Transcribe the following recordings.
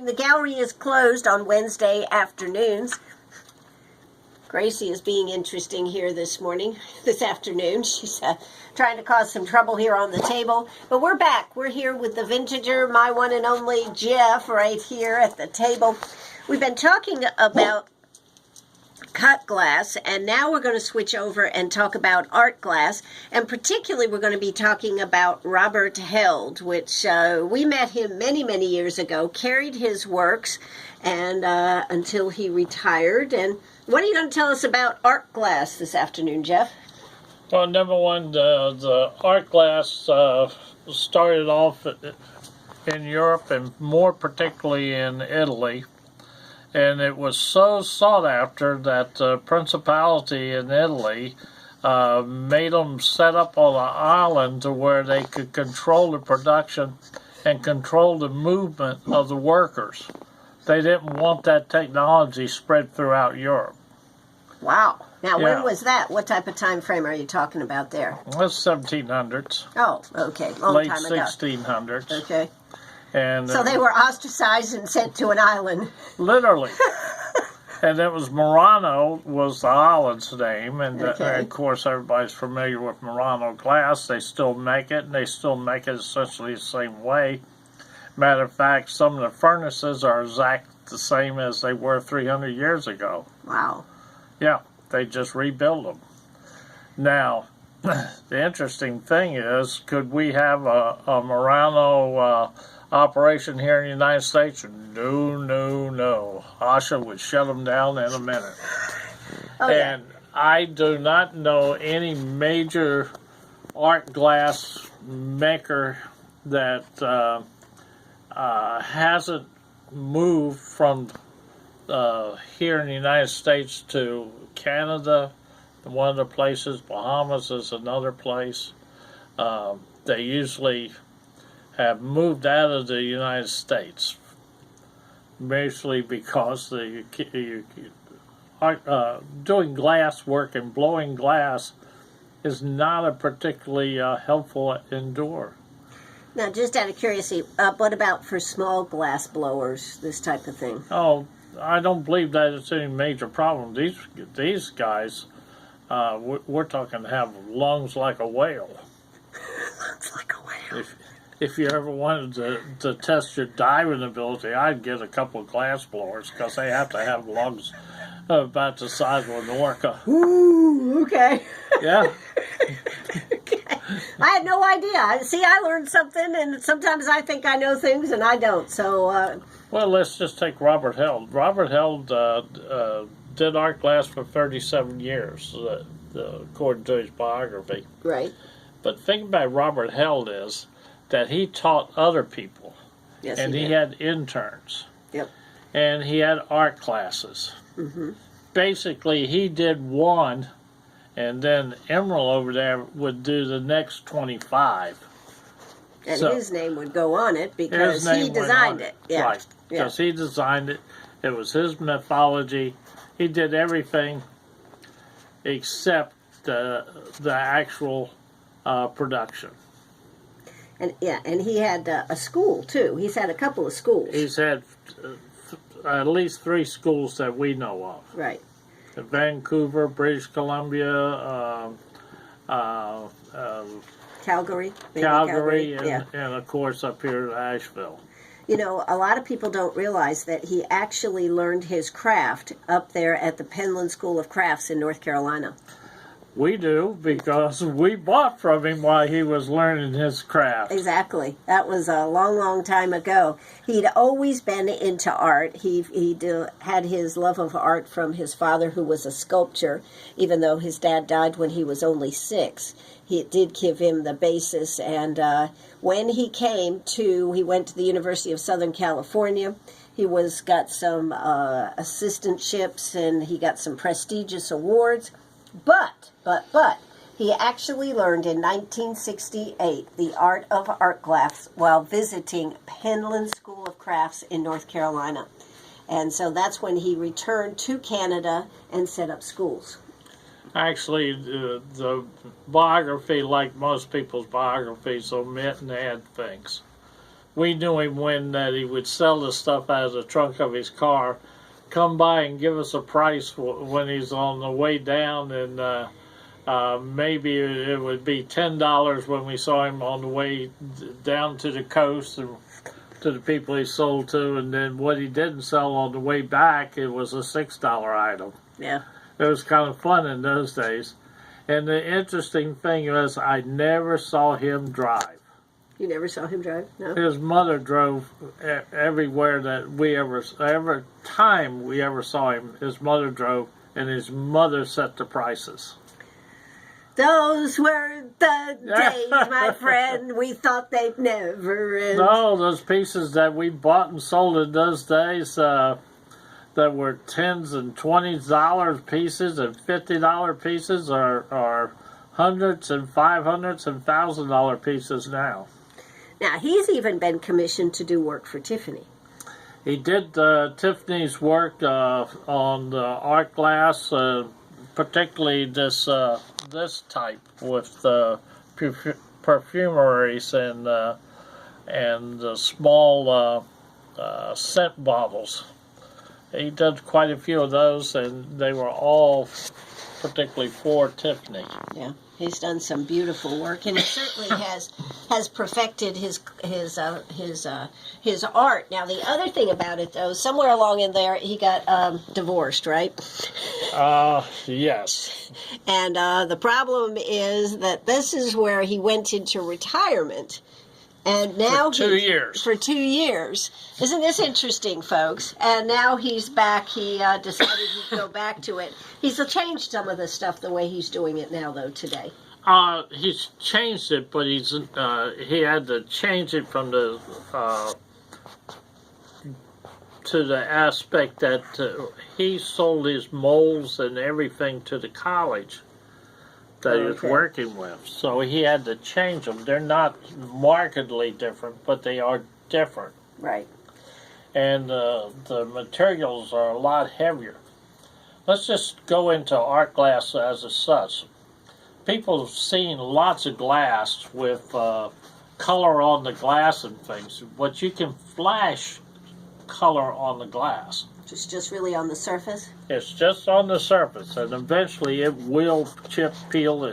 afternoon. The gallery is closed on Wednesday afternoons. Gracie is being interesting here this afternoon. She's trying to cause some trouble here on the table. But we're back. We're here with the Vintager, my one and only Jeff, right here at the table. We've been talking about cut glass, and now we're going to switch over and talk about art glass, and particularly we're going to be talking about Robert Held, which we met him many years ago, carried his works and until he retired. And what are you going to tell us about art glass this afternoon, Jeff? Well, number one, the art glass started off in Europe, and more particularly in Italy. And it was so sought after that the Principality in Italy made them set up on an island to where they could control the production and control the movement of the workers. They didn't want that technology spread throughout Europe. Wow. Now, when was that? What type of time frame are you talking about there? That's 1700s. Oh, okay. Long time ago. Late 1600s. Okay. And so they were ostracized and sent to an island. Literally. And it was Murano was the island's name, and of course everybody's familiar with Murano glass. They still make it, and they still make it essentially the same way. Matter of fact, some of the furnaces are exactly the same as they were 300 years ago. Wow. Yeah, they just rebuild them. Now, the interesting thing is, could we have a Murano operation here in the United States? No. Asha would shut them down in a minute. And I do not know any major art glass maker that hasn't moved from here in the United States to Canada. One of the places, Bahamas is another place. They usually have moved out of the United States, mostly because doing glass work and blowing glass is not a particularly helpful endure. Now, just out of curiosity, what about for small glass blowers, this type of thing? Oh, I don't believe that it's any major problem. These guys, we're talking have lungs like a whale. Lungs like a whale. If you ever wanted to test your diving ability, I'd get a couple of glass blowers, because they have to have lungs about the size of an orca. Ooh, okay. Yeah. Okay. I had no idea. See, I learned something, and sometimes I think I know things, and I don't. So. Well, let's just take Robert Held. Robert Held did art glass for 37 years, according to his biography. Right. But the thing about Robert Held is that he taught other people. Yes, and he had interns. Yep. And he had art classes. Mm-hmm. Basically, he did one, and then Emerald over there would do the next 25. And his name would go on it because he designed it. Yeah. Right. Because he designed it. It was his methodology. He did everything except the actual production. And he had a school, too. He's had a couple of schools. He's had at least 3 schools that we know of. Right. Vancouver, British Columbia, Calgary. Calgary, and of course up here at Asheville. You know, a lot of people don't realize that he actually learned his craft up there at the Penland School of Crafts in North Carolina. We do, because we bought from him while he was learning his craft. Exactly. That was a long time ago. He'd always been into art. He had his love of art from his father, who was a sculptor, even though his dad died when he was only 6. He did give him the basis, and when he went to the University of Southern California. He got some assistantships, and he got some prestigious awards. But he actually learned in 1968 the art of art glass while visiting Penland School of Crafts in North Carolina. And so that's when he returned to Canada and set up schools. Actually, the biography, like most people's biographies, omit and add things. we knew him when that he would sell the stuff out of the trunk of his car, come by and give us a price when he's on the way down, and maybe it would be $10 when we saw him on the way down to the coast and to the people he sold to, and then what he didn't sell on the way back, it was a $6 item. Yeah. It was kind of fun in those days. And the interesting thing was I never saw him drive. You never saw him drive? No? His mother drove everywhere that every time we ever saw him, his mother drove, and his mother set the prices. Those were the days, my friend. We thought they'd never end. No, those pieces that we bought and sold in those days that were $10s and $20 pieces and $50 pieces are hundreds and $500s and $1,000 pieces now. Now, he's even been commissioned to do work for Tiffany. He did Tiffany's work on the art glass, particularly this type with perfumeries and the small scent bottles. He did quite a few of those, and they were all particularly for Tiffany. Yeah, he's done some beautiful work, and he certainly has perfected his art. Now, the other thing about it, though, somewhere along in there, he got divorced, right? Yes. And the problem is that this is where he went into retirement. And now for 2 years. For 2 years. Isn't this interesting, folks? And now he's back. He decided he'd go back to it. He's changed some of the stuff the way he's doing it now, though, today. He's changed it, but he had to change it from the to the aspect that he sold his molds and everything to the college that he was working with. So he had to change them. They're not markedly different, but they are different. Right. And the materials are a lot heavier. Let's just go into art glass as such. People have seen lots of glass with color on the glass and things, but you can flash color on the glass. Just really on the surface? It's just on the surface, and eventually it will chip, peel,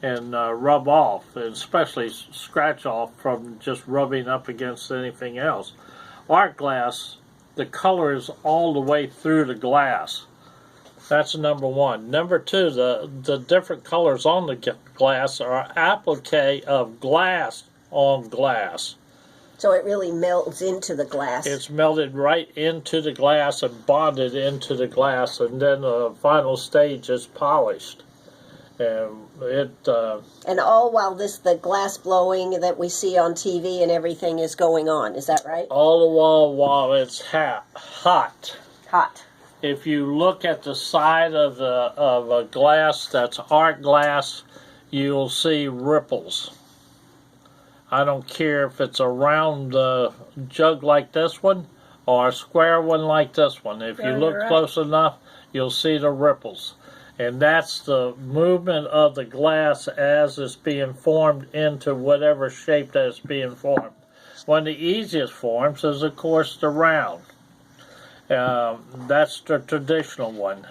and rub off, and especially scratch off from just rubbing up against anything else. Art glass, the color is all the way through the glass. That's number one. Number two, the different colors on the glass are applique of glass on glass. So it really melts into the glass. It's melted right into the glass and bonded into the glass, and then the final stage is polished. And and all while the glass blowing that we see on TV and everything is going on. Is that right? all the while it's hot. Hot. If you look at the side of a glass that's art glass, you'll see ripples. I don't care if it's a round jug like this one or a square one like this one. If you look close enough, you'll see the ripples. And that's the movement of the glass as it's being formed into whatever shape that it's being formed. One of the easiest forms is, of course, the round. That's the traditional one.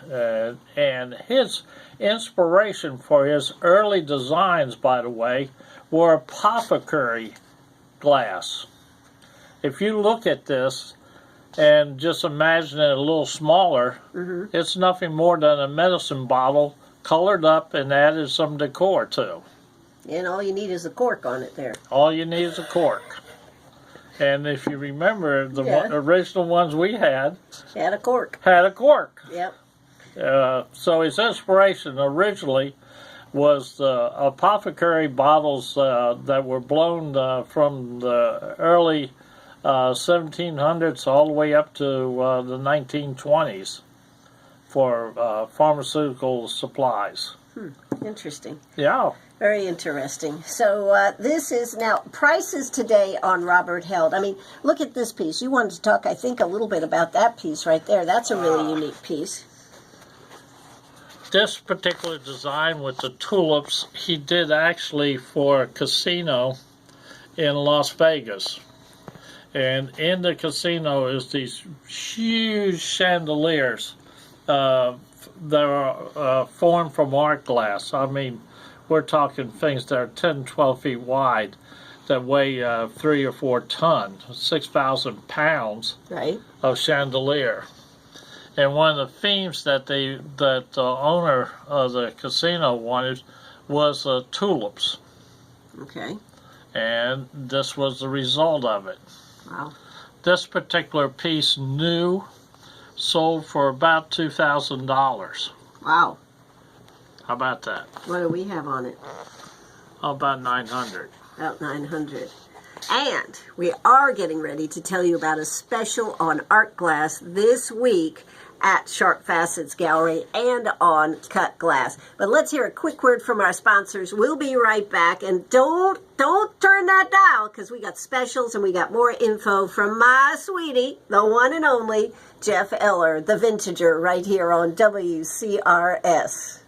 And his inspiration for his early designs, by the way, were apothecary glass. If you look at this and just imagine it a little smaller, it's nothing more than a medicine bottle colored up and added some decor to. And all you need is a cork on it there. All you need is a cork. And if you remember, the original ones we had Had a cork. had a cork. Yep. So his inspiration originally was the apothecary bottles that were blown from the early 1700s all the way up to the 1920s for pharmaceutical supplies. Interesting. Yeah. Very interesting. So this is now prices today on Robert Held. I mean, look at this piece. You wanted to talk, I think, a little bit about that piece right there. That's a really unique piece. This particular design with the tulips, he did actually for a casino in Las Vegas. And in the casino is these huge chandeliers that are formed from art glass. I mean, we're talking things that are 10, 12 feet wide that weigh 3 or 4 tons, 6,000 pounds Right. of chandelier. And one of the themes that the owner of the casino wanted was tulips. Okay. And this was the result of it. Wow. This particular piece, new, sold for about $2,000. Wow. How about that? What do we have on it? About 900. About 900. And we are getting ready to tell you about a special on art glass this week at Sharp Facets Gallery and on cut glass. But let's hear a quick word from our sponsors. We'll be right back. And don't turn that dial, because we got specials and we got more info from my sweetie, the one and only Jeff Eller, the Vintager, right here on WCRS.